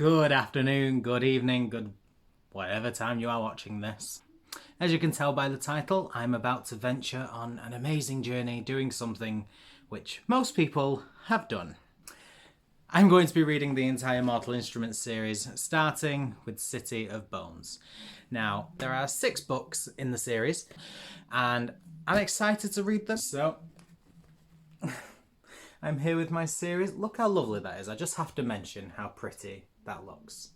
Good afternoon, good evening, good whatever time you are watching this. As you can tell by the title, I'm about to venture on an amazing journey doing something which most people have done. I'm going to be reading the entire Mortal Instruments series, starting with City of Bones. Now, there are 6 books in the series, and I'm excited to read them. So, I'm here with my series. Look how lovely that is. I just have to mention how pretty that looks.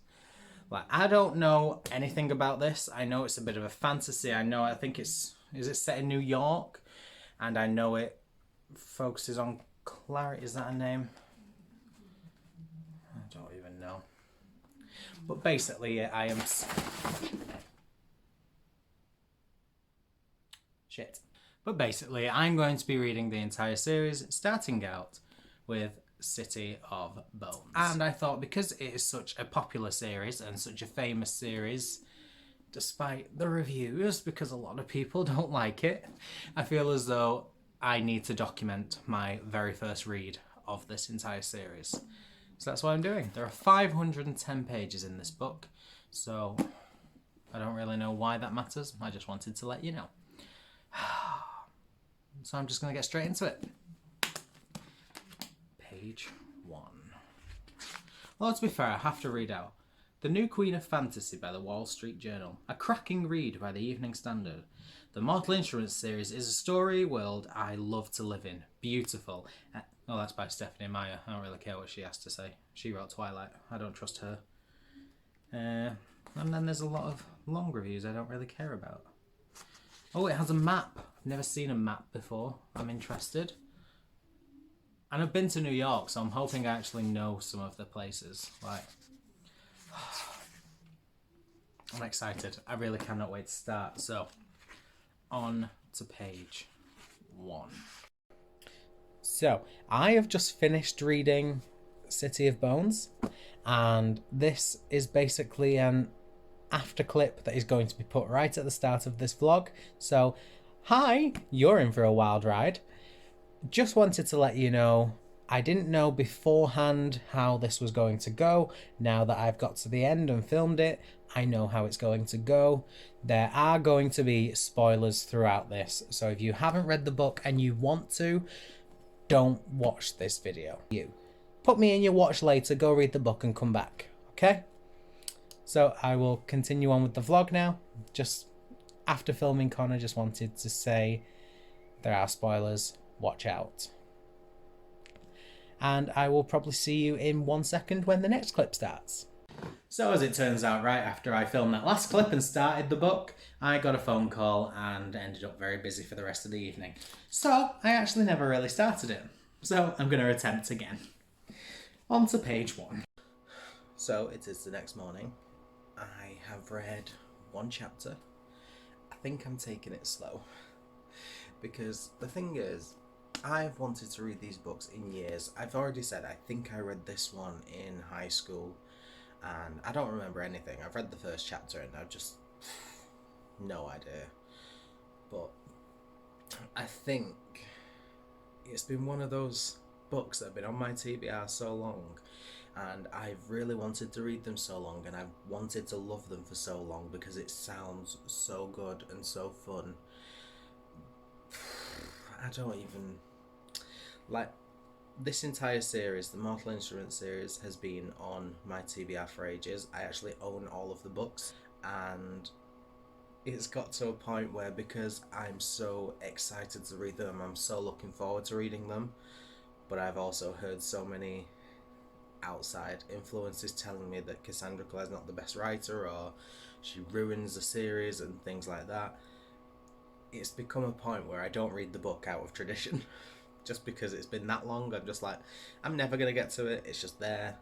Like, I don't know anything about this. I know it's a bit of a fantasy. I think is it set in New York? And I know it focuses on Clary. Is that a name? I don't even know. But basically, I am... Shit. But basically, I'm going to be reading the entire series, starting out with City of Bones. And I thought, because it is such a popular series and such a famous series, despite the reviews, because a lot of people don't like it, I feel as though I need to document my very first read of this entire series. So that's what I'm doing. There are 510 pages in this book, so I don't really know why that matters. I just wanted to let you know. So I'm just going to get straight into it. Page 1. Well, to be fair, I have to read out The New Queen of Fantasy by the Wall Street Journal, a cracking read by the Evening Standard. The Mortal Instruments series is a story world I love to live in. Beautiful. Oh, that's by Stephanie Meyer. I don't really care what she has to say. She wrote Twilight. I don't trust her. And then there's a lot of long reviews I don't really care about. Oh, it has a map. I've never seen a map before. I'm interested. And I've been to New York, so I'm hoping I actually know some of the places. Like, I'm excited. I really cannot wait to start. So, on to page 1. So, I have just finished reading City of Bones, and this is basically an after clip that is going to be put right at the start of this vlog. So, hi, you're in for a wild ride. Just wanted to let you know, I didn't know beforehand how this was going to go. Now that I've got to the end and filmed it, I know how it's going to go. There are going to be spoilers throughout this, so if you haven't read the book and you want to, don't watch this video. You put me in your watch later, go read the book and come back, okay? So I will continue on with the vlog now. Just after filming Connor, just wanted to say there are spoilers. Watch out. And I will probably see you in 1 second when the next clip starts. So as it turns out, right after I filmed that last clip and started the book, I got a phone call and ended up very busy for the rest of the evening. So I actually never really started it. So I'm going to attempt again. On to page 1. So it is the next morning. I have read 1 chapter. I think I'm taking it slow. Because the thing is, I've wanted to read these books in years. I've already said I think I read this one in high school, and I don't remember anything. I've read the first chapter and I've just no idea. But I think it's been one of those books that have been on my TBR so long, and I've really wanted to read them so long, and I've wanted to love them for so long because it sounds so good and so fun. I don't even... Like, this entire series, the Mortal Instruments series, has been on my TBR for ages. I actually own all of the books, and it's got to a point where, because I'm so excited to read them, I'm so looking forward to reading them, but I've also heard so many outside influences telling me that Cassandra Clare's not the best writer, or she ruins the series and things like that. It's become a point where I don't read the book out of tradition. Just because it's been that long, I'm just like, I'm never going to get to it, it's just there.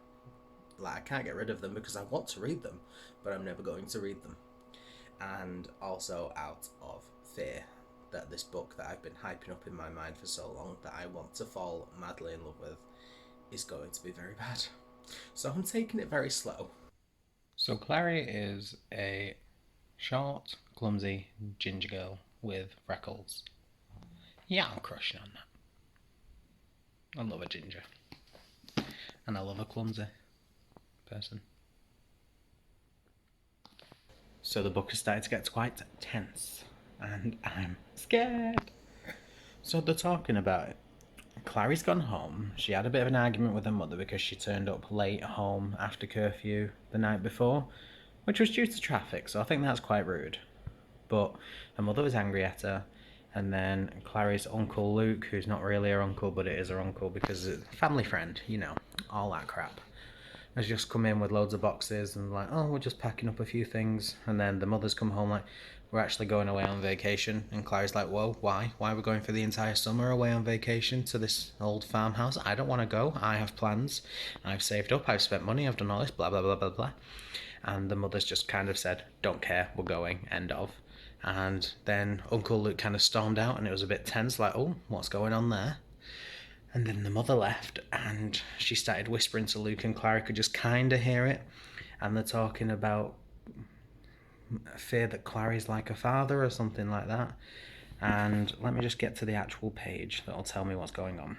Like, I can't get rid of them because I want to read them, but I'm never going to read them. And also out of fear that this book that I've been hyping up in my mind for so long, that I want to fall madly in love with, is going to be very bad. So I'm taking it very slow. So Clary is a short, clumsy ginger girl with freckles. Yeah, I'm crushing on that. I love a ginger. And I love a clumsy person. So the book has started to get quite tense, and I'm scared. So they're talking about it. Clary's gone home. She had a bit of an argument with her mother because she turned up late home after curfew the night before, which was due to traffic, so I think that's quite rude. But her mother was angry at her, and then Clary's uncle Luke, who's not really her uncle, but it is her uncle because it's a family friend, you know, all that crap, has just come in with loads of boxes and like, oh, we're just packing up a few things. And then the mother's come home like, we're actually going away on vacation. And Clary's like, whoa, why? Why are we going for the entire summer away on vacation to this old farmhouse? I don't want to go. I have plans. I've saved up. I've spent money. I've done all this, blah, blah, blah, blah, blah. And the mother's just kind of said, don't care, we're going, end of. And then Uncle Luke kind of stormed out and it was a bit tense, like, oh, what's going on there? And then the mother left and she started whispering to Luke, and Clara could just kind of hear it. And they're talking about fear that Clary's like a father or something like that. And let me just get to the actual page that'll tell me what's going on.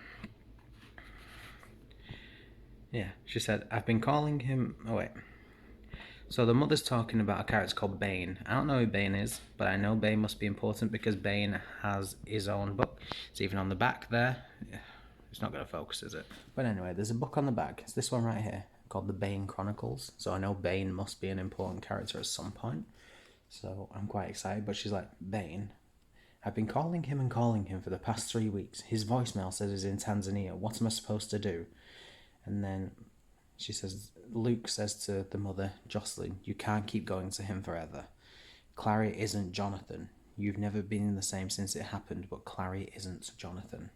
Yeah, she said, I've been calling him... Oh, wait. So the mother's talking about a character called Bane. I don't know who Bane is, but I know Bane must be important because Bane has his own book. It's even on the back there. It's not going to focus, is it? But anyway, there's a book on the back. It's this one right here called The Bane Chronicles. So I know Bane must be an important character at some point. So I'm quite excited. But she's like, Bane, I've been calling him for the past 3 weeks. His voicemail says he's in Tanzania. What am I supposed to do? And then she says, Luke says to the mother, Jocelyn, you can't keep going to him forever. Clary isn't Jonathan. You've never been the same since it happened, but Clary isn't Jonathan.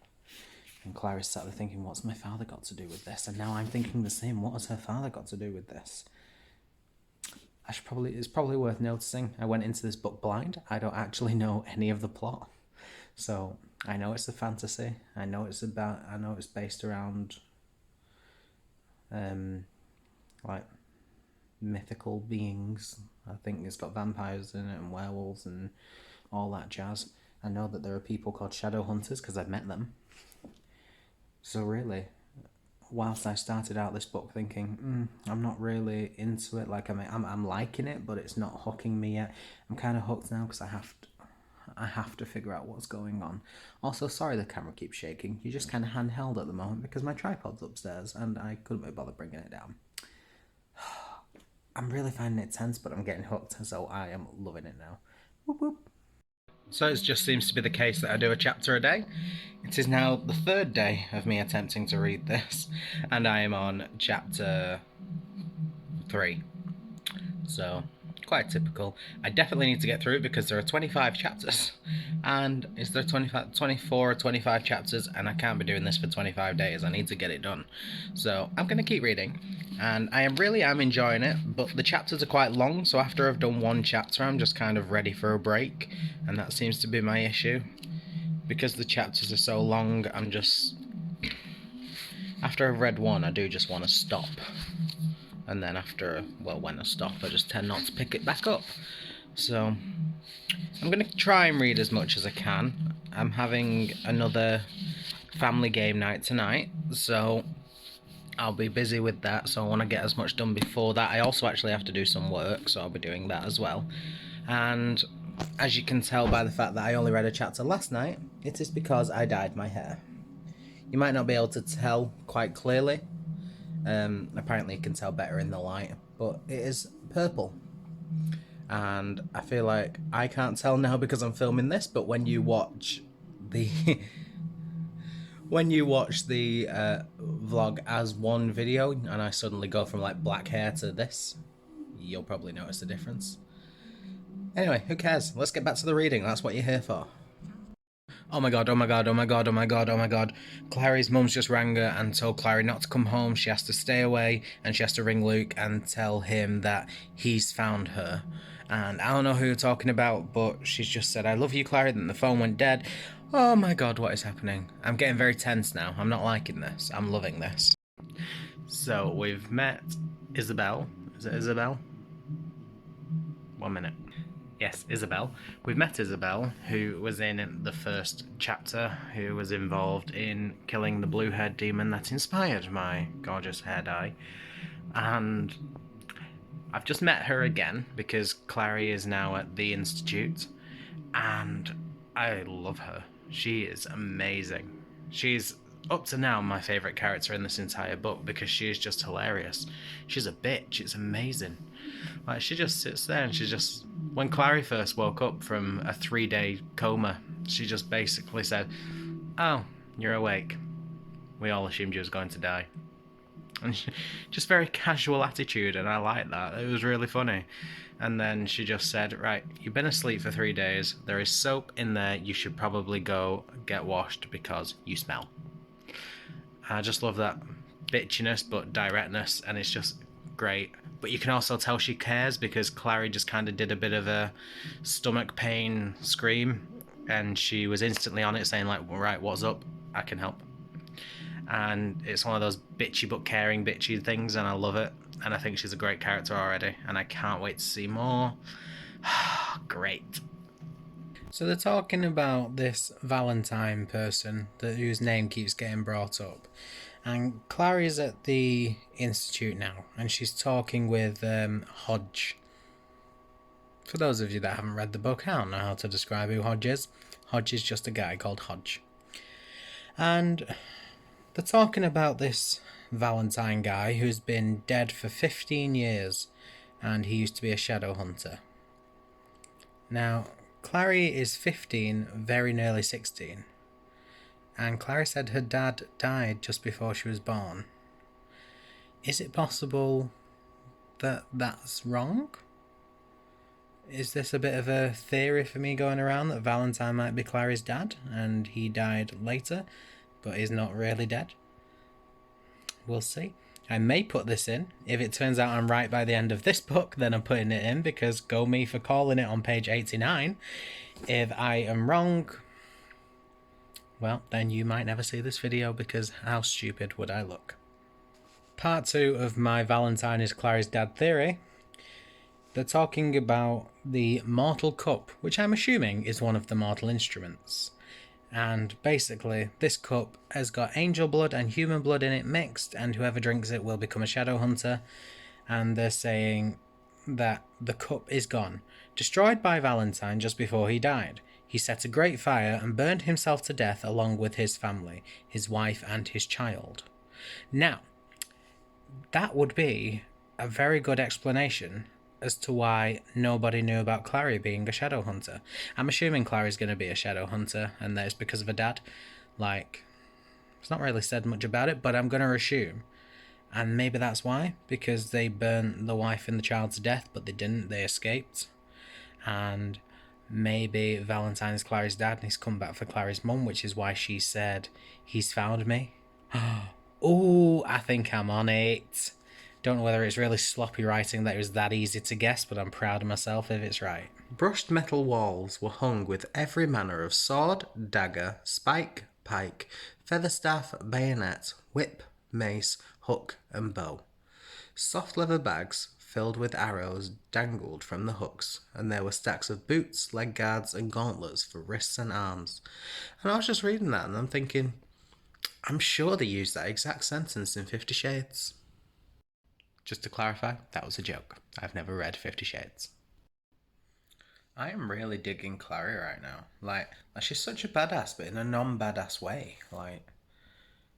And Clary's sat there thinking, what's my father got to do with this? And now I'm thinking the same, what has her father got to do with this? It's probably worth noticing, I went into this book blind. I don't actually know any of the plot. So I know it's a fantasy. I know it's based around like mythical beings. I think it's got vampires in it and werewolves and all that jazz. I know that there are people called shadow hunters because I've met them. So really, whilst I started out this book thinking, I'm not really into it, like I'm liking it, but it's not hooking me yet. I'm kind of hooked now because I have to figure out what's going on. Also, sorry the camera keeps shaking. You're just kind of handheld at the moment because my tripod's upstairs and I couldn't be bothered bringing it down. I'm really finding it tense, but I'm getting hooked, so I am loving it now. Whoop whoop. So it just seems to be the case that I do a chapter a day. It is now the third day of me attempting to read this, and I am on chapter 3. So, quite typical. I definitely need to get through it because there are 25 chapters. And is there 24 or 25 chapters, and I can't be doing this for 25 days. I need to get it done. So, I'm going to keep reading. And I am enjoying it, but the chapters are quite long, so after I've done one chapter, I'm just kind of ready for a break. And that seems to be my issue. Because the chapters are so long, I'm just... After I've read one, I do just want to stop. And then when I stop, I just tend not to pick it back up. So, I'm going to try and read as much as I can. I'm having another family game night tonight, so I'll be busy with that, so I want to get as much done before that. I also actually have to do some work, so I'll be doing that as well. And as you can tell by the fact that I only read a chapter last night, it is because I dyed my hair. You might not be able to tell quite clearly. Apparently you can tell better in the light, but it is purple. And I feel like I can't tell now because I'm filming this, but when you watch the vlog as one video and I suddenly go from like black hair to this, you'll probably notice the difference. Anyway, who cares? Let's get back to the reading. That's what you're here for. Oh my god, oh my god, oh my god, oh my god, oh my god. Clary's mum's just rang her and told Clary not to come home. She has to stay away and she has to ring Luke and tell him that he's found her. And I don't know who you're talking about, but she's just said, I love you, Clary, then the phone went dead. Oh my god, what is happening? I'm getting very tense now. I'm not liking this. I'm loving this. So, we've met Isabel. Is it Isabel? 1 minute. Yes, Isabel. We've met Isabel, who was in the first chapter, who was involved in killing the blue-haired demon that inspired my gorgeous hair dye. And I've just met her again because Clary is now at the Institute, and I love her. She is amazing. She's up to now my favourite character in this entire book because she is just hilarious. She's a bitch. It's amazing. Like, she just sits there and she just. When Clary first woke up from a 3-day coma, she just basically said, "Oh, you're awake. We all assumed you was going to die." And she, just very casual attitude, and I like that. It was really funny. And then she just said, "Right, you've been asleep for 3 days. There is soap in there. You should probably go get washed because you smell." I just love that bitchiness but directness, and it's just great. But you can also tell she cares because Clary just kind of did a bit of a stomach pain scream, and she was instantly on it, saying like, "Well, right, what's up? I can help." And it's one of those bitchy but caring bitchy things, and I love it. And I think she's a great character already, and I can't wait to see more. Great. So they're talking about this Valentine person whose name keeps getting brought up. And Clary's at the Institute now, and she's talking with Hodge. For those of you that haven't read the book, I don't know how to describe who Hodge is. Hodge is just a guy called Hodge. And they're talking about this Valentine guy who's been dead for 15 years, and he used to be a shadow hunter. Now, Clary is 15, very nearly 16. And Clary said her dad died just before she was born. Is it possible that that's wrong? Is this a bit of a theory for me going around that Valentine might be Clary's dad and he died later, but is not really dead? We'll see. I may put this in. If it turns out I'm right by the end of this book, then I'm putting it in, because go me for calling it on page 89. If I am wrong, well, then you might never see this video, because how stupid would I look? Part 2 of my Valentine is Clary's dad theory. They're talking about the mortal cup, which I'm assuming is one of the mortal instruments. And basically, this cup has got angel blood and human blood in it mixed, and whoever drinks it will become a shadow hunter. And they're saying that the cup is gone, destroyed by Valentine just before he died. He set a great fire and burned himself to death along with his family, his wife and his child. Now, that would be a very good explanation as to why nobody knew about Clary being a shadow hunter. I'm assuming Clary's going to be a shadow hunter, and that it's because of her dad. Like, it's not really said much about it, but I'm going to assume. And maybe that's why, because they burnt the wife and the child to death, but they didn't, they escaped. And maybe Valentine is Clary's dad, and he's come back for Clary's mum, which is why she said, "He's found me." Oh, I think I'm on it. Don't know whether it's really sloppy writing that it was that easy to guess, but I'm proud of myself if it's right. Brushed metal walls were hung with every manner of sword, dagger, spike, pike, feather staff, bayonet, whip, mace, hook, and bow. Soft leather bags filled with arrows dangled from the hooks, and there were stacks of boots, leg guards, and gauntlets for wrists and arms. And I was just reading that, and I'm thinking, I'm sure they used that exact sentence in 50 Shades. Just to clarify, that was a joke. I've never read 50 Shades. I am really digging Clary right now. Like, she's such a badass, but in a non-badass way. Like,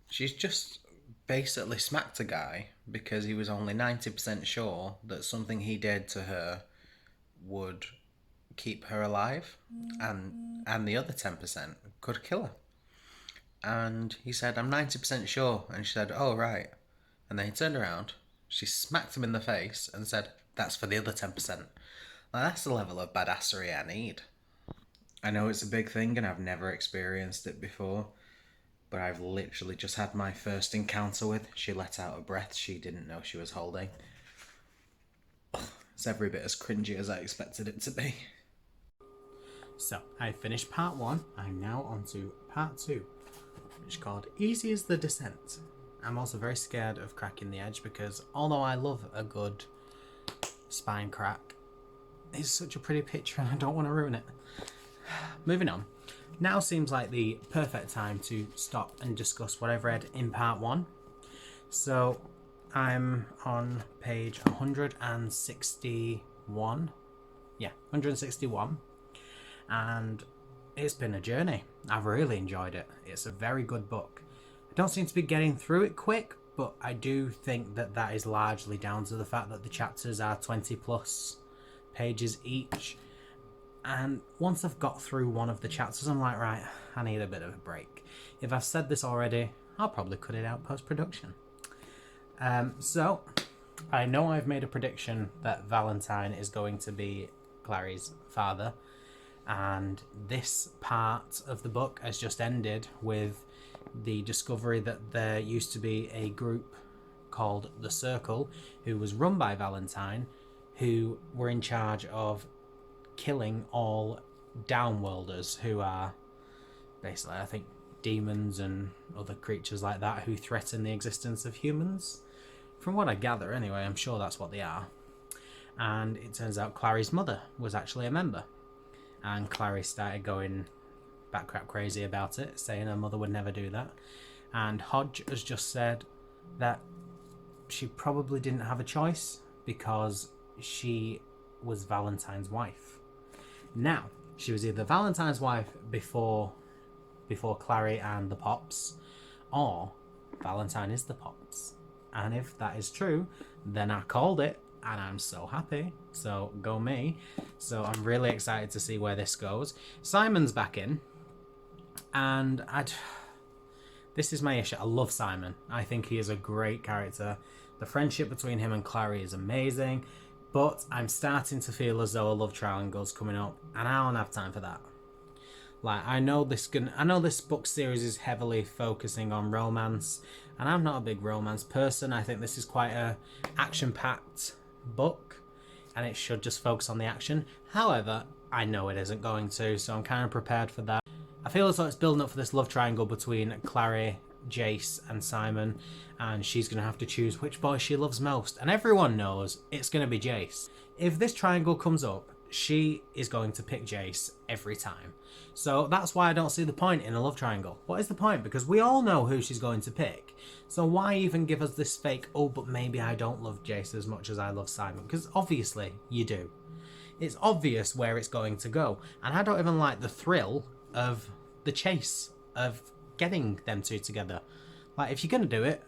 she's just basically smacked a guy because he was only 90% sure that something he did to her would keep her alive, and the other 10% could kill her. And he said, "I'm 90% sure." And she said, "Oh, right." And then he turned around, she smacked him in the face and said, "That's for the other 10%. Now, that's the level of badassery I need. I know it's a big thing and I've never experienced it before, but I've literally just had my first encounter with. She let out a breath she didn't know she was holding. It's every bit as cringy as I expected it to be. So, I finished part 1. I'm now on to part 2, which is called Easy as the Descent. I'm also very scared of cracking the edge because although I love a good spine crack, it's such a pretty picture and I don't want to ruin it. Moving on. Now seems like the perfect time to stop and discuss what I've read in part 1. So, I'm on page 161. Yeah, 161. And it's been a journey. I've really enjoyed it. It's a very good book. I don't seem to be getting through it quick, but I do think that that is largely down to the fact that the chapters are 20 plus pages each. And once I've got through one of the chapters, I'm like, right, I need a bit of a break. If I've said this already, I'll probably cut it out post-production. So, I know I've made a prediction that Valentine is going to be Clary's father, and this part of the book has just ended with the discovery that there used to be a group called the Circle, who was run by Valentine, who were in charge of killing all downworlders, who are basically, I think, demons and other creatures like that who threaten the existence of humans. From what I gather, anyway, I'm sure that's what they are. And it turns out Clary's mother was actually a member. And Clary started going batcrap crazy about it, saying her mother would never do that. And Hodge has just said that she probably didn't have a choice because she was Valentine's wife. Now, she was either Valentine's wife before Clary and the Pops, or Valentine is the Pops. And if that is true, then I called it, and I'm so happy. So go me. So I'm really excited to see where this goes. Simon's back in, and this is my issue. I love Simon. I think he is a great character. The friendship between him and Clary is amazing, but I'm starting to feel as though a love triangle's coming up, and I don't have time for that. Like, I know this book series is heavily focusing on romance, and I'm not a big romance person. I think this is quite a action-packed book, and it should just focus on the action. However, I know it isn't going to, so I'm kind of prepared for that. I feel as though it's building up for this love triangle between Clary, Jace, and Simon, and she's going to have to choose which boy she loves most, and everyone knows it's going to be Jace. If this triangle comes up, she is going to pick Jace every time. So that's why I don't see the point in a love triangle. What is the point? Because we all know who she's going to pick. So why even give us this fake, oh, but maybe I don't love Jace as much as I love Simon? Because obviously you do. It's obvious where it's going to go. And I don't even like the thrill of the chase, of getting them two together. Like, if you're going to do it,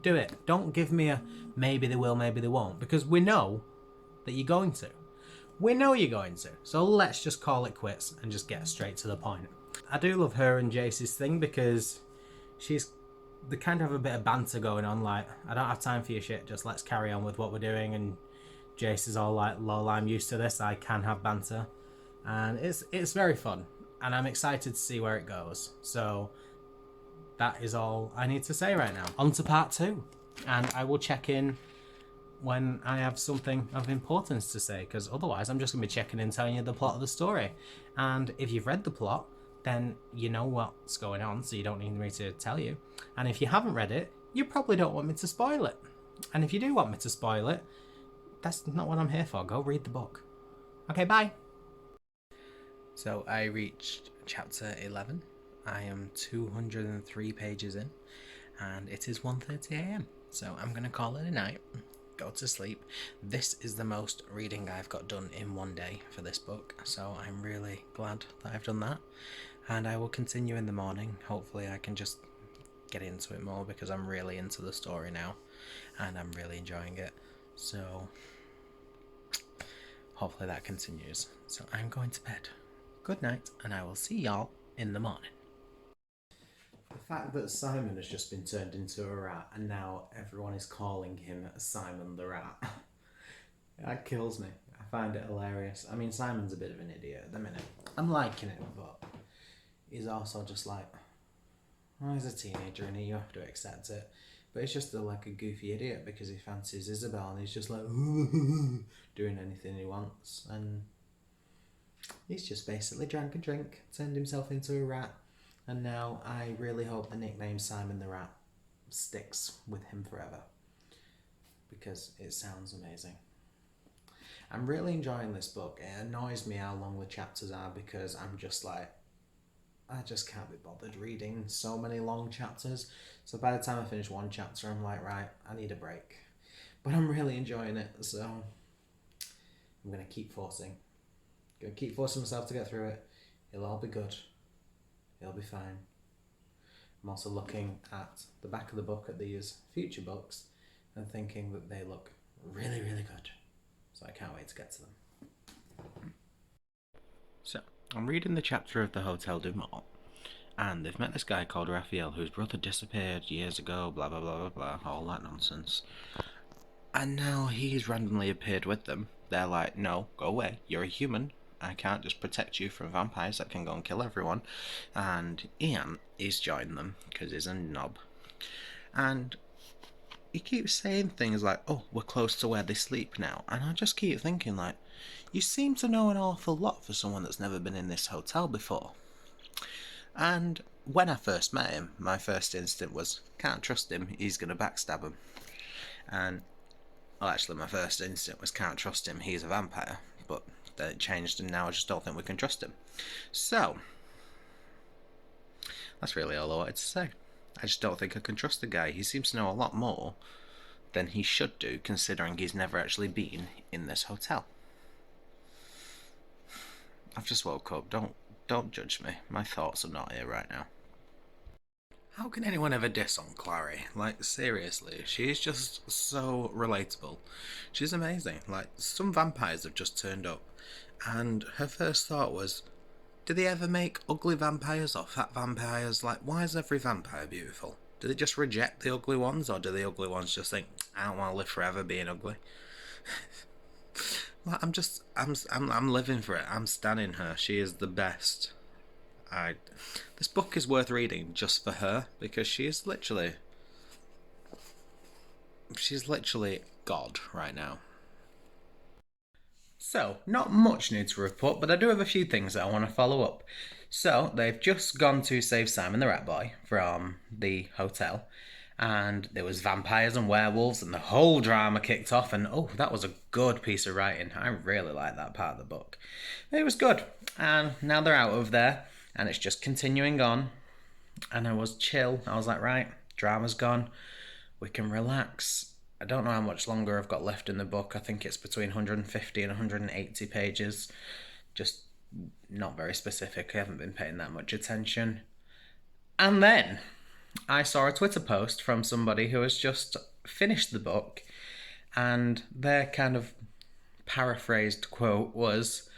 do it. Don't give me a maybe they will, maybe they won't. Because we know that you're going to. We know you're going to, so let's just call it quits and just get straight to the point. I do love her and Jace's thing because they kind of have a bit of banter going on, like, I don't have time for your shit, just let's carry on with what we're doing, and Jace is all like, lol, I'm used to this, I can have banter. And it's very fun, and I'm excited to see where it goes. So that is all I need to say right now. On to part 2, and I will check in when I have something of importance to say, because otherwise I'm just going to be checking in telling you the plot of the story. And if you've read the plot, then you know what's going on, so you don't need me to tell you. And if you haven't read it, you probably don't want me to spoil it. And if you do want me to spoil it, that's not what I'm here for. Go read the book. Okay, bye. So I reached chapter 11. I am 203 pages in, and it is 1:30 a.m. So I'm going to call it a night. Go to sleep. This is the most reading I've got done in one day for this book, so I'm really glad that I've done that, and I will continue in the morning. Hopefully I can just get into it more, because I'm really into the story now and I'm really enjoying it, so hopefully that continues. So I'm going to bed. Good night, and I will see y'all in the morning. The fact that Simon has just been turned into a rat and now everyone is calling him Simon the Rat, that kills me. I find it hilarious. I mean, Simon's a bit of an idiot at the minute. I'm liking it, but he's also just like, oh, he's a teenager and you have to accept it. But he's just like a goofy idiot because he fancies Isabel and he's just like doing anything he wants. And he's just basically drank a drink, turned himself into a rat. And now I really hope the nickname Simon the Rat sticks with him forever, because it sounds amazing. I'm really enjoying this book. It annoys me how long the chapters are, because I'm just like, I just can't be bothered reading so many long chapters. So by the time I finish one chapter, I'm like, right, I need a break. but I'm really enjoying it, so I'm gonna keep forcing. Gonna keep forcing myself to get through it. It'll all be good. It'll be fine. I'm also looking at the back of the book at these future books and thinking that they look really, really good. So I can't wait to get to them. So, I'm reading the chapter of the Hotel du Mont, and they've met this guy called Raphael whose brother disappeared years ago, blah blah blah blah blah, all that nonsense. And now he's randomly appeared with them. They're like, no, go away, you're a human. I can't just protect you from vampires that can go and kill everyone. And Ian is joined them because he's a knob. And he keeps saying things like, oh, we're close to where they sleep now. And I just keep thinking, like, you seem to know an awful lot for someone that's never been in this hotel before. And when I first met him, my first instinct was, can't trust him, he's going to backstab him. And, well, actually, my first instinct was, can't trust him, he's a vampire. But then it changed, and now I just don't think we can trust him. So, that's really all I wanted to say. I just don't think I can trust the guy. He seems to know a lot more than he should do, considering he's never actually been in this hotel. I've just woke up. Don't judge me. My thoughts are not here right now. How can anyone ever diss on Clary? Like, seriously, she's just so relatable. She's amazing. Like, some vampires have just turned up, and her first thought was, do they ever make ugly vampires or fat vampires? Like, why is every vampire beautiful? Do they just reject the ugly ones, or do the ugly ones just think, I don't want to live forever being ugly? Like, I'm living for it. I'm standing her. She is the best. This book is worth reading just for her, because she's literally God right now. So, not much news to report, but I do have a few things that I want to follow up. So, they've just gone to save Simon the Rat Boy from the hotel, and there was vampires and werewolves, and the whole drama kicked off, and oh, that was a good piece of writing. I really liked that part of the book. It was good, and now they're out of there, and it's just continuing on, and I was chill. I was like, right, drama's gone, we can relax. I don't know how much longer I've got left in the book. I think it's between 150 and 180 pages. Just not very specific. I haven't been paying that much attention. And then I saw a Twitter post from somebody who has just finished the book, and their kind of paraphrased quote was,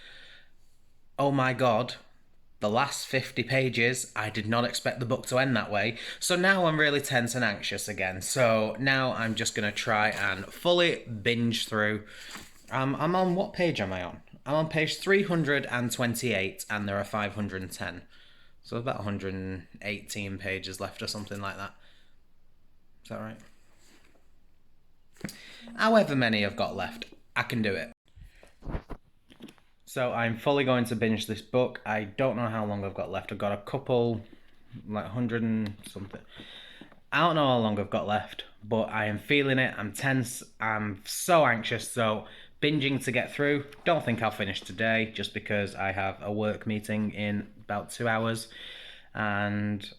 oh my god, the last 50 pages, I did not expect the book to end that way. So now I'm really tense and anxious again. So now I'm just going to try and fully binge through. I'm on, what page am I on? I'm on page 328, and there are 510. So about 118 pages left or something like that. Is that right? However many I've got left, I can do it. So I'm fully going to binge this book. I don't know how long I've got left. I've got a couple, like 100 and something. I don't know how long I've got left, but I am feeling it. I'm tense. I'm so anxious. So binging to get through. Don't think I'll finish today, just because I have a work meeting in about 2 hours, and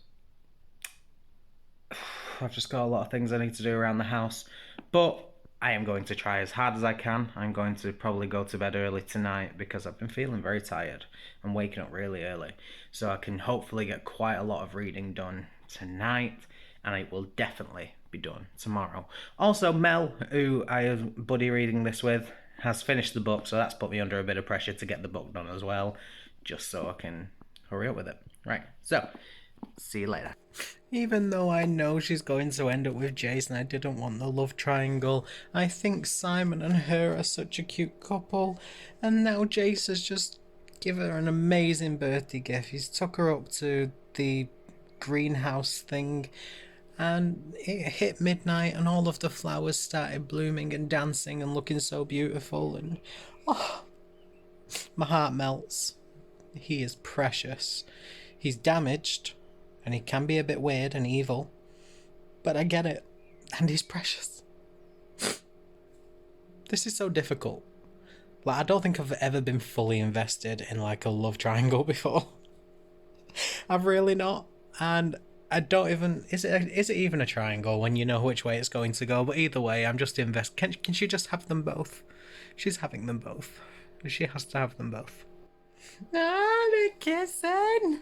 I've just got a lot of things I need to do around the house. But I am going to try as hard as I can. I'm going to probably go to bed early tonight because I've been feeling very tired. I'm waking up really early. So I can hopefully get quite a lot of reading done tonight, and it will definitely be done tomorrow. Also, Mel, who I have buddy reading this with, has finished the book, so that's put me under a bit of pressure to get the book done as well, just so I can hurry up with it. Right, so see you later. Even though I know she's going to end up with Jason, I didn't want the love triangle. I think Simon and her are such a cute couple. And now Jace has just given her an amazing birthday gift. He's took her up to the greenhouse thing, and it hit midnight, and all of the flowers started blooming and dancing and looking so beautiful. And oh, my heart melts. He is precious. He's damaged, and he can be a bit weird and evil, but I get it, and he's precious. This is so difficult. Like, I don't think I've ever been fully invested in like a love triangle before. I've really not, and I don't even. Is it even a triangle when you know which way it's going to go? But either way, I'm just invest. Can she just have them both? She's having them both. She has to have them both. Ah, they're kissing.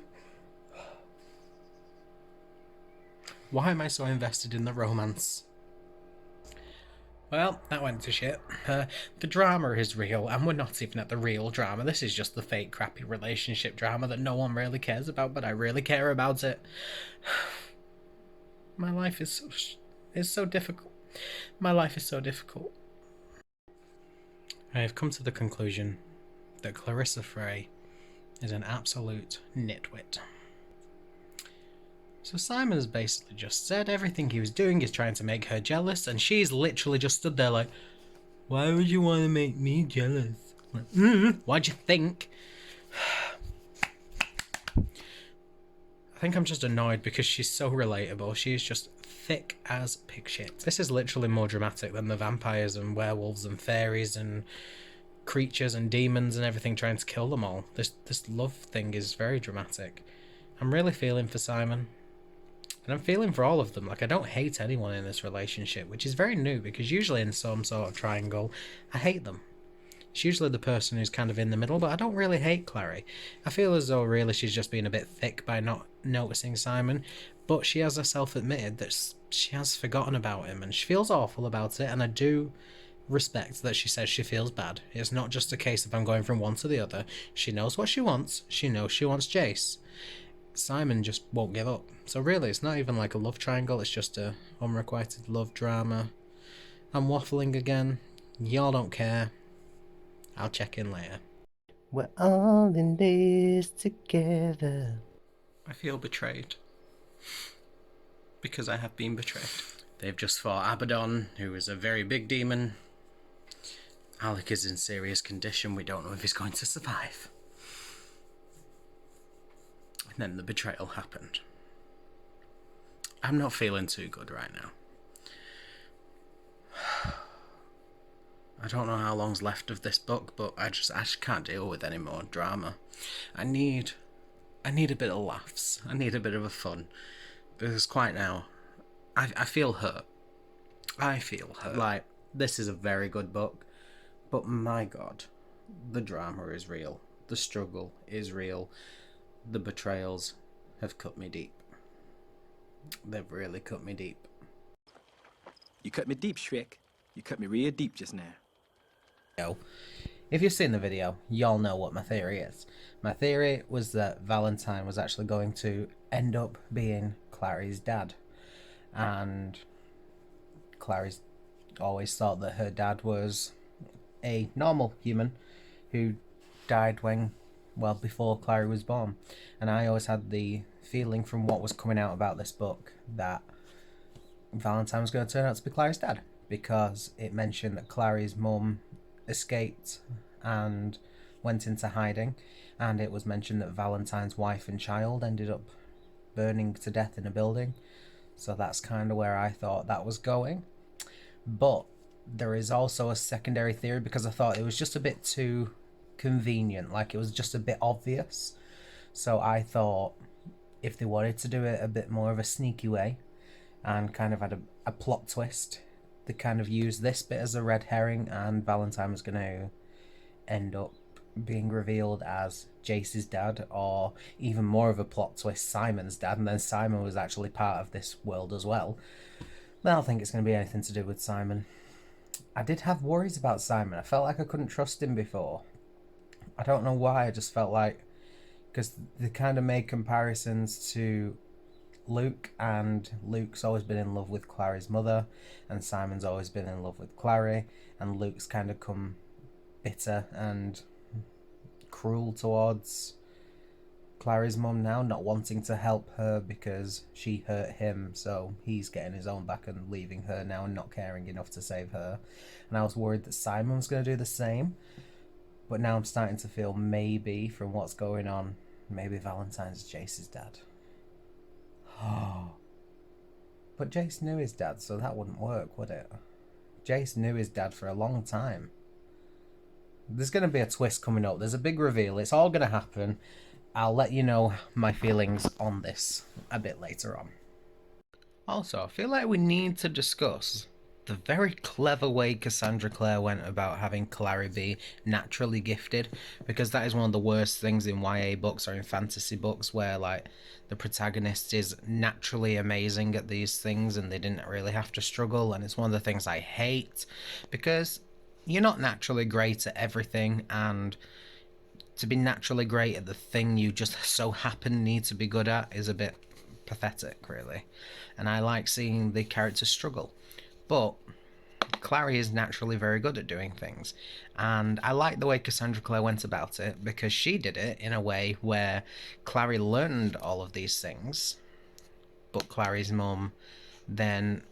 Why am I so invested in the romance? Well, that went to shit. The drama is real, and we're not even at the real drama. This is just the fake, crappy relationship drama that no one really cares about, but I really care about it. My life is so difficult. My life is so difficult. I have come to the conclusion that Clarissa Frey is an absolute nitwit. So Simon has basically just said everything he was doing is trying to make her jealous, and she's literally just stood there like, why would you want to make me jealous? Like, why'd you think? I think I'm just annoyed because she's so relatable. She is just thick as pig shit. This is literally more dramatic than the vampires and werewolves and fairies and creatures and demons and everything trying to kill them all. This love thing is very dramatic. I'm really feeling for Simon. And I'm feeling for all of them. Like, I don't hate anyone in this relationship, which is very new because usually in some sort of triangle, I hate them. It's usually the person who's kind of in the middle, but I don't really hate Clary. I feel as though really she's just been a bit thick by not noticing Simon, but she has herself admitted that she has forgotten about him and she feels awful about it, and I do respect that she says she feels bad. It's not just a case of I'm going from one to the other. She knows what she wants. She knows she wants Jace. Simon just won't give up. So really, it's not even like a love triangle, it's just a unrequited love drama. I'm waffling again. Y'all don't care. I'll check in later. We're all in this together. I feel betrayed. Because I have been betrayed. They've just fought Abaddon, who is a very big demon. Alec is in serious condition. We don't know if he's going to survive. And then the betrayal happened. I'm not feeling too good right now. I don't know how long's left of this book, but I just can't deal with any more drama. I need a bit of laughs. I need a bit of a fun. Because quite now, I feel hurt. I feel hurt. Like, this is a very good book, but my god, the drama is real. The struggle is real. The betrayals have cut me deep. They've really cut me deep. You cut me deep, Shrek. You cut me real deep just now. If you've seen the video, y'all know what my theory is. My theory was that Valentine was actually going to end up being Clary's dad. And Clary's always thought that her dad was a normal human who died before Clary was born. And I always had the feeling from what was coming out about this book that Valentine was going to turn out to be Clary's dad, because it mentioned that Clary's mum escaped and went into hiding, and it was mentioned that Valentine's wife and child ended up burning to death in a building. So that's kind of where I thought that was going. But there is also a secondary theory, because I thought it was just a bit too convenient, like it was just a bit obvious. So I thought if they wanted to do it a bit more of a sneaky way and kind of had a plot twist, they kind of used this bit as a red herring, and Valentine was going to end up being revealed as Jace's dad, or even more of a plot twist, Simon's dad, and then Simon was actually part of this world as well. I don't think it's going to be anything to do with Simon. I did have worries about Simon. I felt like I couldn't trust him before. I don't know why, I just felt like, because they kind of made comparisons to Luke, and Luke's always been in love with Clary's mother, and Simon's always been in love with Clary, and Luke's kind of come bitter and cruel towards Clary's mum now, not wanting to help her because she hurt him, so he's getting his own back and leaving her now and not caring enough to save her. And I was worried that Simon was going to do the same, but now I'm starting to feel maybe, from what's going on, maybe Valentine's Jace's dad. Oh. But Jace knew his dad, so that wouldn't work, would it? Jace knew his dad for a long time. There's going to be a twist coming up. There's a big reveal. It's all going to happen. I'll let you know my feelings on this a bit later on. Also, I feel like we need to discuss the very clever way Cassandra Clare went about having Clary be naturally gifted, because that is one of the worst things in YA books or in fantasy books, where like the protagonist is naturally amazing at these things and they didn't really have to struggle, and it's one of the things I hate, because you're not naturally great at everything, and to be naturally great at the thing you just so happen need to be good at is a bit pathetic, really. And I like seeing the characters struggle. But Clary is naturally very good at doing things. And I like the way Cassandra Clare went about it, because she did it in a way where Clary learned all of these things, but Clary's mum then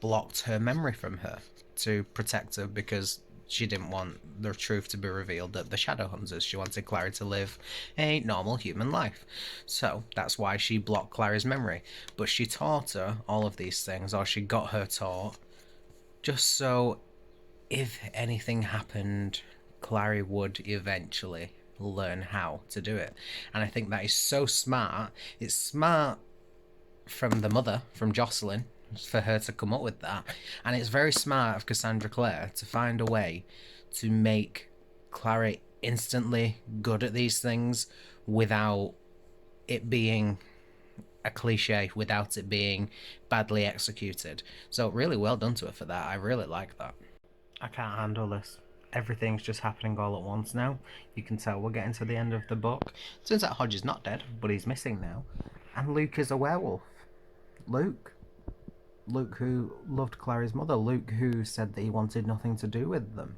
blocked her memory from her to protect her, because she didn't want the truth to be revealed at the Shadowhunters. She wanted Clary to live a normal human life. So that's why she blocked Clary's memory. But she taught her all of these things, or she got her taught, just so if anything happened, Clary would eventually learn how to do it. And I think that is so smart. It's smart from the mother, from Jocelyn, for her to come up with that. And it's very smart of Cassandra Clare to find a way to make Clary instantly good at these things without it being a cliche, without it being badly executed. So really well done to her for that. I really like that. I can't handle this. Everything's just happening all at once now. You can tell we're getting to the end of the book. Turns out Hodge is not dead, but he's missing now. And Luke is a werewolf. Luke. Luke who loved Clary's mother. Luke who said that he wanted nothing to do with them.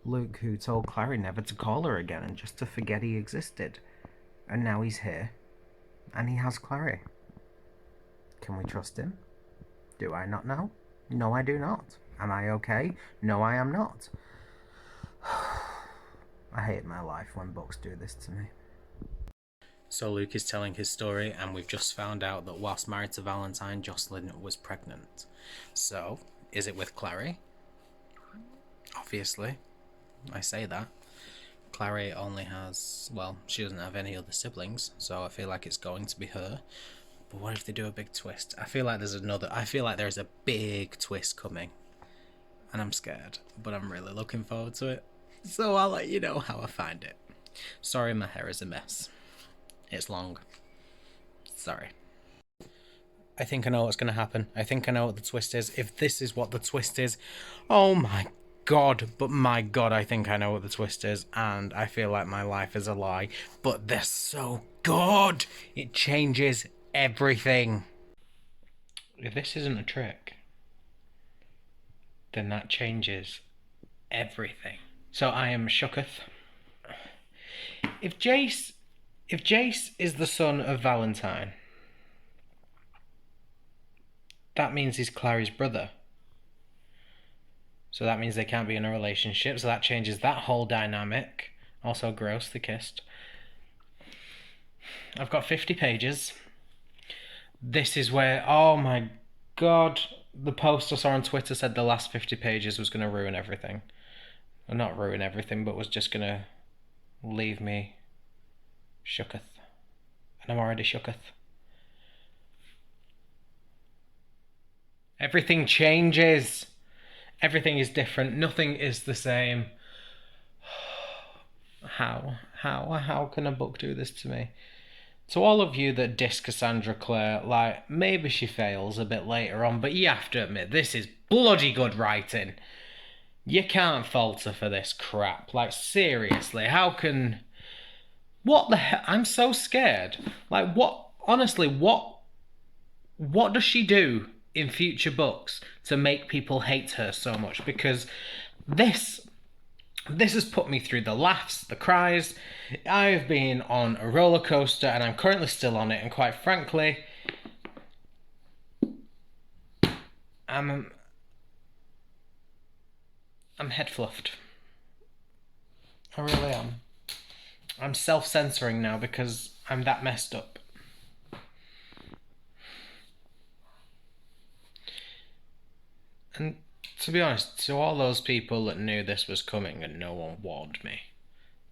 Luke who told Clary never to call her again and just to forget he existed. And now he's here. And he has Clary. Can we trust him? Do I not know? No, I do not. Am I okay? No, I am not. I hate my life when books do this to me. So Luke is telling his story, and we've just found out that whilst married to Valentine, Jocelyn was pregnant. So, is it with Clary? Obviously. I say that. Clary only has, well, she doesn't have any other siblings, so I feel like it's going to be her. But what if they do a big twist? I feel like there's a big twist coming. And I'm scared, but I'm really looking forward to it. So I'll let you know how I find it. Sorry, my hair is a mess. It's long. Sorry. I think I know what's going to happen. I think I know what the twist is. If this is what the twist is, oh my god, but my god, I think I know what the twist is, and I feel like my life is a lie, but they're so good! It changes everything. If this isn't a trick, then that changes everything. So I am shooketh. If Jace is the son of Valentine, that means he's Clary's brother. So that means they can't be in a relationship, so that changes that whole dynamic. Also gross, they kissed. I've got 50 pages. This is where, oh my god, the post I saw on Twitter said the last 50 pages was going to ruin everything. Well, not ruin everything, but was just going to leave me shooketh. And I'm already shooketh. Everything changes. Everything is different. Nothing is the same. How can a book do this to me? To all of you that diss Cassandra Clare, like, maybe she fails a bit later on, but you have to admit, this is bloody good writing. You can't fault her for this crap. Like, seriously, how can... What the hell? I'm so scared. Like, what... Honestly, what does she do in future books to make people hate her so much? Because this has put me through the laughs, the cries. I've been on a roller coaster, and I'm currently still on it, and quite frankly, I'm head fluffed. I really am. I'm self-censoring now because I'm that messed up. And to be honest, to all those people that knew this was coming and no one warned me,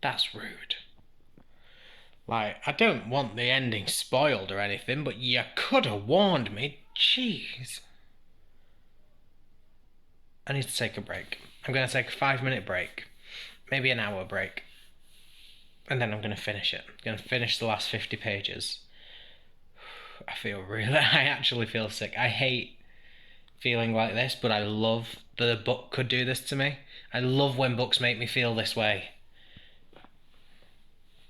that's rude. Like, I don't want the ending spoiled or anything, but you could have warned me. Jeez. I need to take a break. I'm going to take a 5-minute break. Maybe an hour break. And then I'm going to finish it. I'm going to finish the last 50 pages. I actually feel sick. I hate feeling like this, but I love that a book could do this to me. I love when books make me feel this way.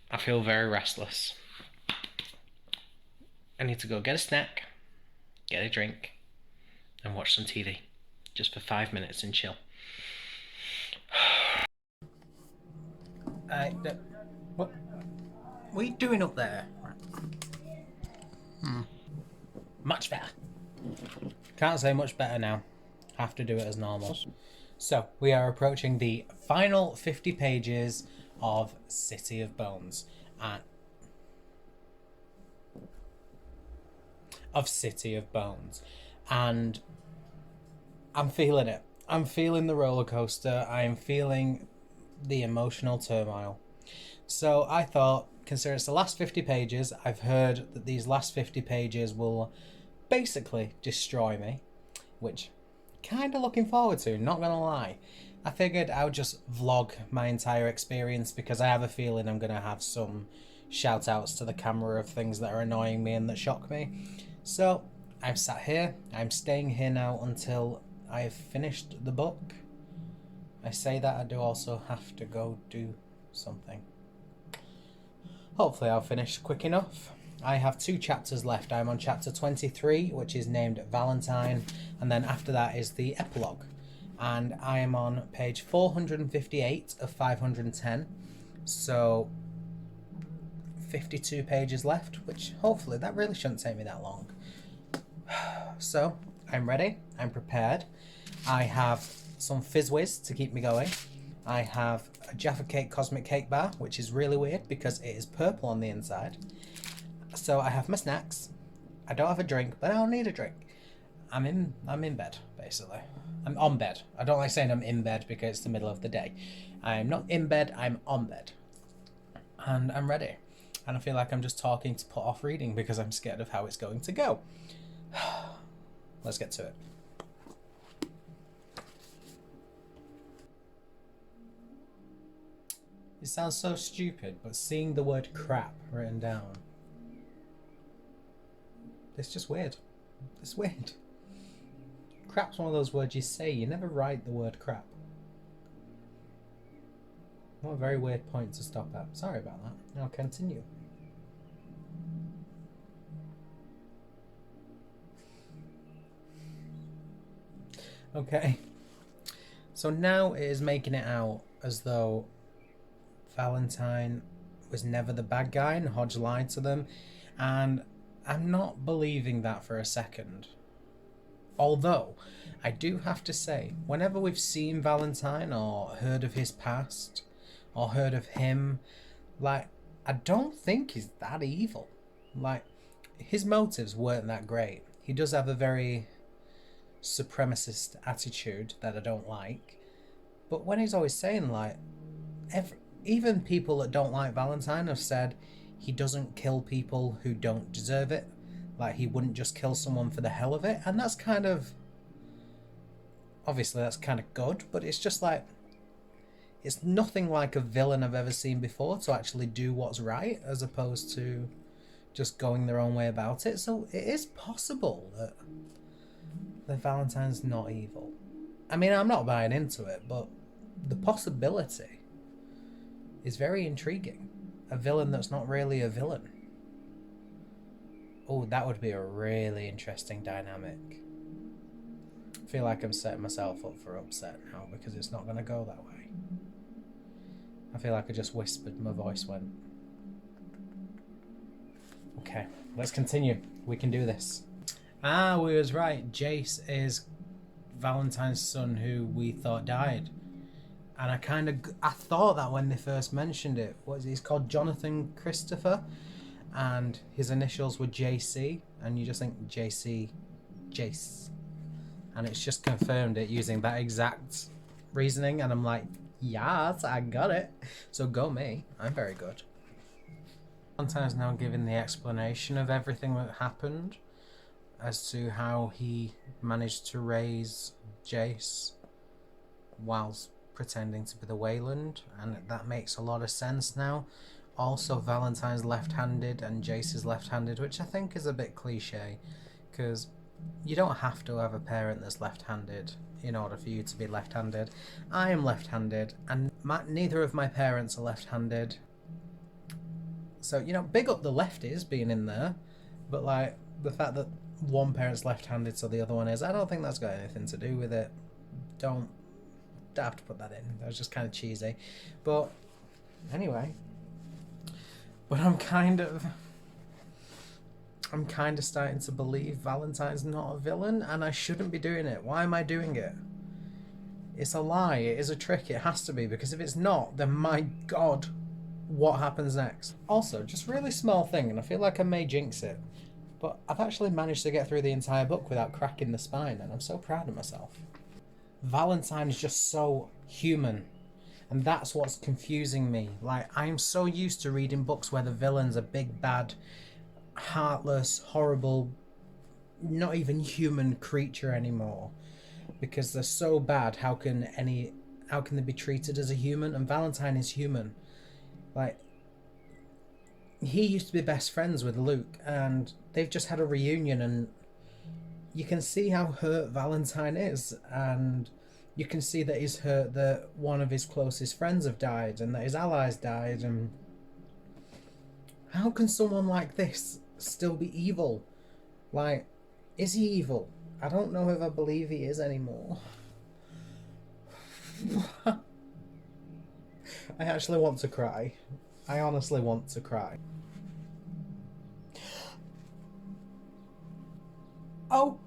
I feel very restless. I need to go get a snack, get a drink, and watch some TV. Just for 5 minutes and chill. What are you doing up there? Much better. Can't say much better now. Have to do it as normal. So, we are approaching the final 50 pages of City of Bones. City of Bones. And I'm feeling it. I'm feeling the roller coaster. I am feeling the emotional turmoil. So I thought, consider it's the last 50 pages. I've heard that these last 50 pages will basically destroy me, which kind of looking forward to, not gonna lie. I figured I would just vlog my entire experience because I have a feeling I'm gonna have some shout outs to the camera of things that are annoying me and that shock me. So I'm sat here, I'm staying here now until I have finished the book. I say that I do also have to go do something. Hopefully I'll finish quick enough. I have 2 chapters left. I'm on chapter 23, which is named Valentine, and then after that is the epilogue. And I am on page 458 of 510, so 52 pages left, which hopefully that really shouldn't take me that long. So I'm ready, I'm prepared. I have some Fizz Whiz to keep me going. I have a Jaffa Cake Cosmic Cake Bar, which is really weird because it is purple on the inside. So I have my snacks. I don't have a drink, but I don't need a drink. I'm in bed, basically. I'm on bed. I don't like saying I'm in bed because it's the middle of the day. I'm not in bed, I'm on bed. And I'm ready. And I feel like I'm just talking to put off reading because I'm scared of how it's going to go. Let's get to it. It sounds so stupid, but seeing the word crap written down, it's just weird. It's weird. Crap's one of those words you say, you never write the word crap. What a very weird point to stop at. Sorry about that. I'll continue. Okay. So now it is making it out as though Valentine was never the bad guy and Hodge lied to them, and I'm not believing that for a second. Although, I do have to say, whenever we've seen Valentine or heard of his past, or heard of him, like, I don't think he's that evil. Like, his motives weren't that great. He does have a very supremacist attitude that I don't like. But when he's always saying, like, even people that don't like Valentine have said he doesn't kill people who don't deserve it. Like, he wouldn't just kill someone for the hell of it. And that's kind of... obviously, that's kind of good, but it's just like... it's nothing like a villain I've ever seen before to actually do what's right, as opposed to just going their own way about it. So it is possible that Valentine's not evil. I mean, I'm not buying into it, but the possibility is very intriguing. A villain that's not really a villain. Oh, that would be a really interesting dynamic. I feel like I'm setting myself up for upset now because it's not going to go that way. I feel like I just whispered, my voice went. Okay, let's continue. We can do this. Ah, we was right. Jace is Valentine's son who we thought died. And I thought that when they first mentioned it. What is he? He's called Jonathan Christopher. And his initials were JC. And you just think JC, Jace. And it's just confirmed it using that exact reasoning. And I'm like, yes, I got it. So go me. I'm very good. Valentine's now giving the explanation of everything that happened as to how he managed to raise Jace whilst pretending to be the Wayland, and that makes a lot of sense now. Also, Valentine's left-handed and Jace is left-handed, which I think is a bit cliche, because you don't have to have a parent that's left-handed in order for you to be left-handed. I am left-handed, and neither of my parents are left-handed. So, you know, big up the lefties being in there, but like the fact that one parent's left-handed so the other one is, I don't think that's got anything to do with it. Don't have to put that in. That was just kind of cheesy. But anyway, but I'm kind of starting to believe Valentine's not a villain, and I shouldn't be doing it. Why am I doing it? It's a lie. It is a trick. It has to be, because if it's not, then my God, what happens next? Also, just really small thing, and I feel like I may jinx it, but I've actually managed to get through the entire book without cracking the spine, and I'm so proud of myself. Valentine's just so human, and that's what's confusing me. Like, I'm so used to reading books where the villain's a big bad, heartless, horrible, not even human creature anymore, because they're so bad. How can they be treated as a human? And Valentine is human. Like, he used to be best friends with Luke, and they've just had a reunion, and you can see how hurt Valentine is, and you can see that he's hurt that one of his closest friends have died and that his allies died. And how can someone like this still be evil? Like, is he evil? I don't know if I believe he is anymore. I actually want to cry. I honestly want to cry. Oh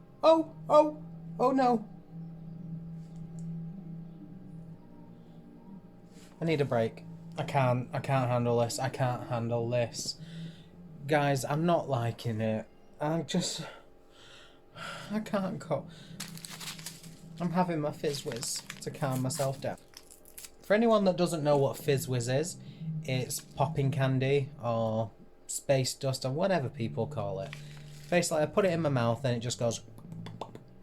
no. I need a break. I can't handle this. I can't handle this. Guys, I'm not liking it. I can't cope. I'm having my fizz whiz to calm myself down. For anyone that doesn't know what fizz whiz is, it's popping candy or space dust or whatever people call it. Basically, I put it in my mouth and it just goes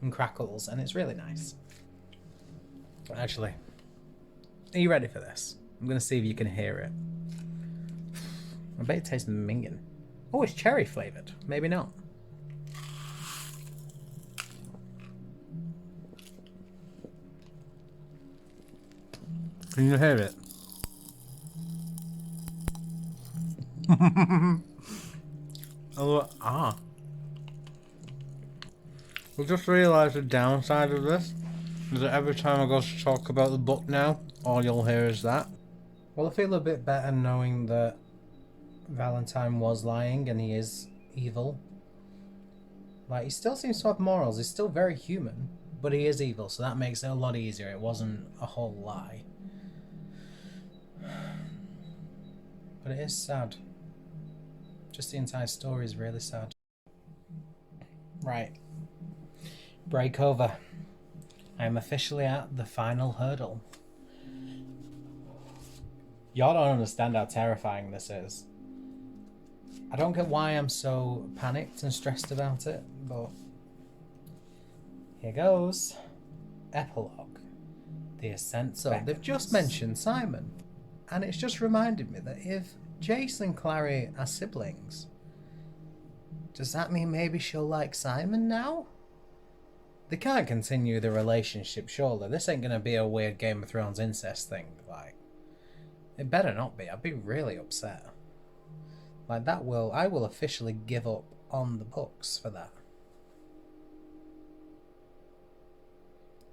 and crackles, and it's really nice. Actually, are you ready for this? I'm going to see if you can hear it. I bet it tastes minging. Oh, it's cherry flavoured. Maybe not. Can you hear it? Oh, I just realised the downside of this is that every time I go to talk about the book now, all you'll hear is that. Well, I feel a bit better knowing that Valentine was lying and he is evil. Like, he still seems to have morals. He's still very human, but he is evil, so that makes it a lot easier. It wasn't a whole lie. But it is sad. Just the entire story is really sad. Right. Break over. I am officially at the final hurdle. Y'all don't understand how terrifying this is. I don't get why I'm so panicked and stressed about it, but here goes. Epilogue. The ascent. So they've just mentioned Simon, and it's just reminded me that if Jace and Clary are siblings, does that mean maybe she'll like Simon now? They can't continue the relationship, surely. This ain't gonna be a weird Game of Thrones incest thing. Like, it better not be. I'd be really upset. Like, I will officially give up on the books for that.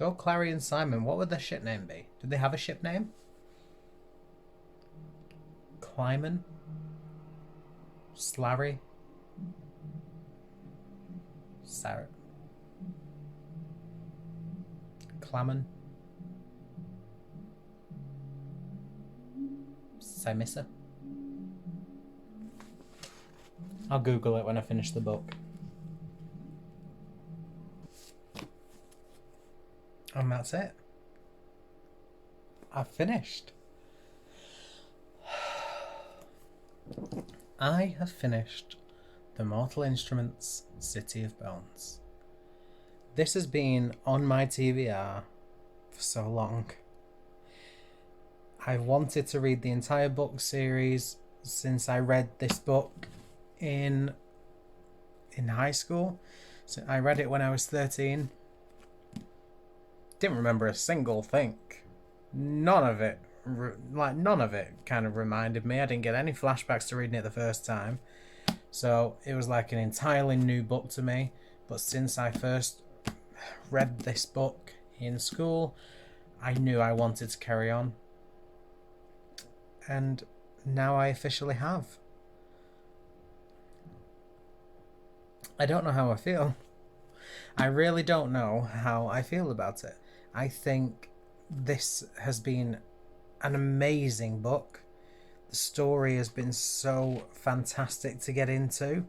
Go Clary and Simon. What would their ship name be? Did they have a ship name? Clyman? Slarry? Sarah? Clammon? Simissa? I'll Google it when I finish the book. And that's it. I've finished. I have finished the Mortal Instruments City of Bones. This has been on my TBR for so long. I've wanted to read the entire book series since I read this book in high school. So I read it when I was 13. Didn't remember a single thing. None of it kind of reminded me. I didn't get any flashbacks to reading it the first time. So it was like an entirely new book to me. But since I first read this book in school, I knew I wanted to carry on. And now I officially have. I don't know how I feel. I really don't know how I feel about it. I think this has been an amazing book. The story has been so fantastic to get into.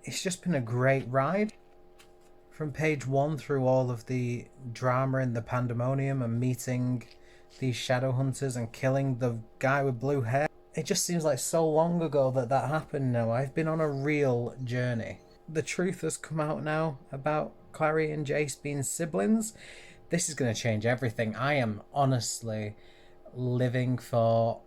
It's just been a great ride. From page 1 through all of the drama and the pandemonium and meeting these shadow hunters and killing the guy with blue hair. It just seems like so long ago that happened now. I've been on a real journey. The truth has come out now about Clary and Jace being siblings. This is going to change everything. I am honestly living for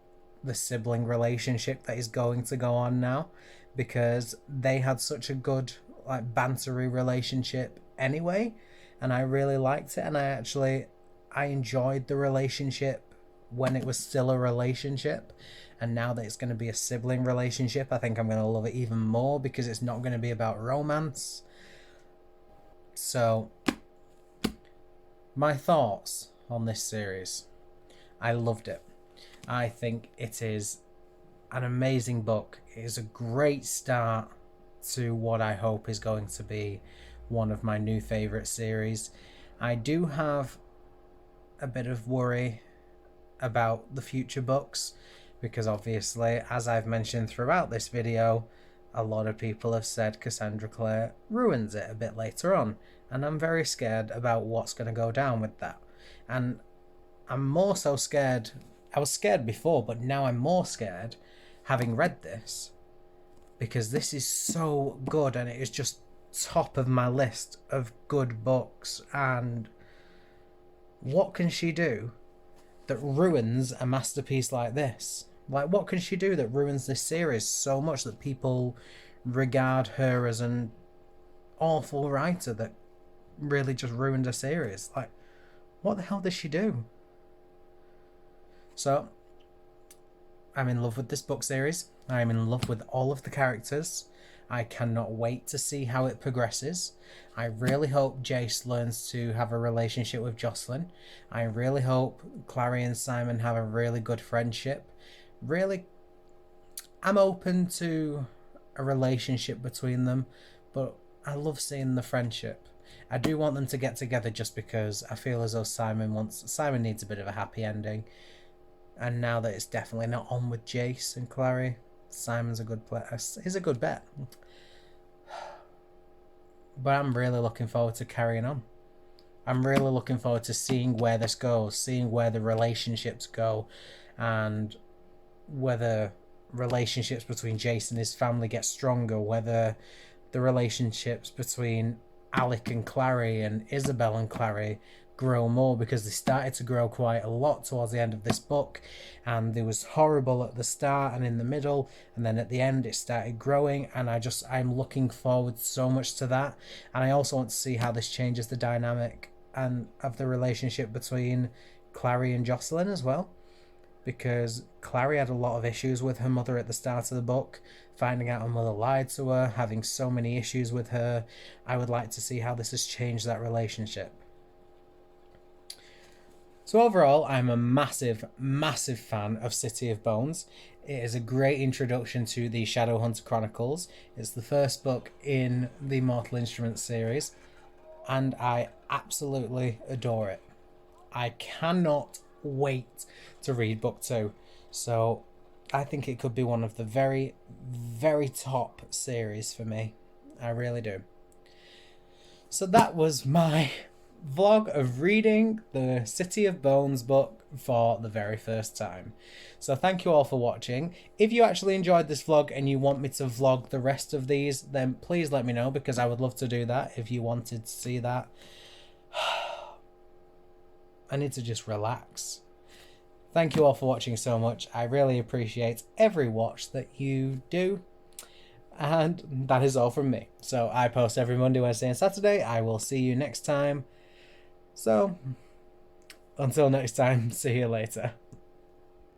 the sibling relationship that is going to go on now, because they had such a good bantery relationship anyway, and I really liked it, and I enjoyed the relationship when it was still a relationship. And now that it's going to be a sibling relationship, I think I'm going to love it even more, because it's not going to be about romance. So, my thoughts on this series. I loved it. I think it is an amazing book. It is a great start to what I hope is going to be one of my new favourite series. I do have a bit of worry about the future books, because obviously, as I've mentioned throughout this video, a lot of people have said Cassandra Clare ruins it a bit later on, and I'm very scared about what's going to go down with that. And I'm more so scared. I was scared before, but now I'm more scared having read this, because this is so good, and it is just top of my list of good books. And what can she do that ruins a masterpiece like this? Like, what can she do that ruins this series so much that people regard her as an awful writer that really just ruined a series? Like, what the hell does she do? So, I'm in love with this book series. I'm in love with all of the characters. I cannot wait to see how it progresses. I really hope Jace learns to have a relationship with Jocelyn. I really hope Clary and Simon have a really good friendship. Really, I'm open to a relationship between them, but I love seeing the friendship. I do want them to get together, just because I feel as though Simon needs a bit of a happy ending. And now that it's definitely not on with Jace and Clary, Simon's a good player. He's a good bet. But I'm really looking forward to carrying on. I'm really looking forward to seeing where this goes, seeing where the relationships go, and whether relationships between Jace and his family get stronger, whether the relationships between Alec and Clary and Isabel and Clary grow more, because they started to grow quite a lot towards the end of this book, and it was horrible at the start and in the middle, and then at the end it started growing, and I'm looking forward so much to that. And I also want to see how this changes the dynamic and of the relationship between Clary and Jocelyn as well, because Clary had a lot of issues with her mother at the start of the book, finding out her mother lied to her, having so many issues with her. I would like to see how this has changed that relationship. So overall, I'm a massive, massive fan of City of Bones. It is a great introduction to the Shadowhunter Chronicles. It's the first book in the Mortal Instruments series, and I absolutely adore it. I cannot wait to read book 2. So I think it could be one of the very, very top series for me. I really do. So that was my vlog of reading the City of Bones book for the very first time. So thank you all for watching. If you actually enjoyed this vlog and you want me to vlog the rest of these, then please let me know, because I would love to do that if you wanted to see that. I need to just relax. Thank you all for watching so much. I really appreciate every watch that you do. And that is all from me. So I post every Monday, Wednesday, and Saturday. I will see you next time. So, until next time, see you later.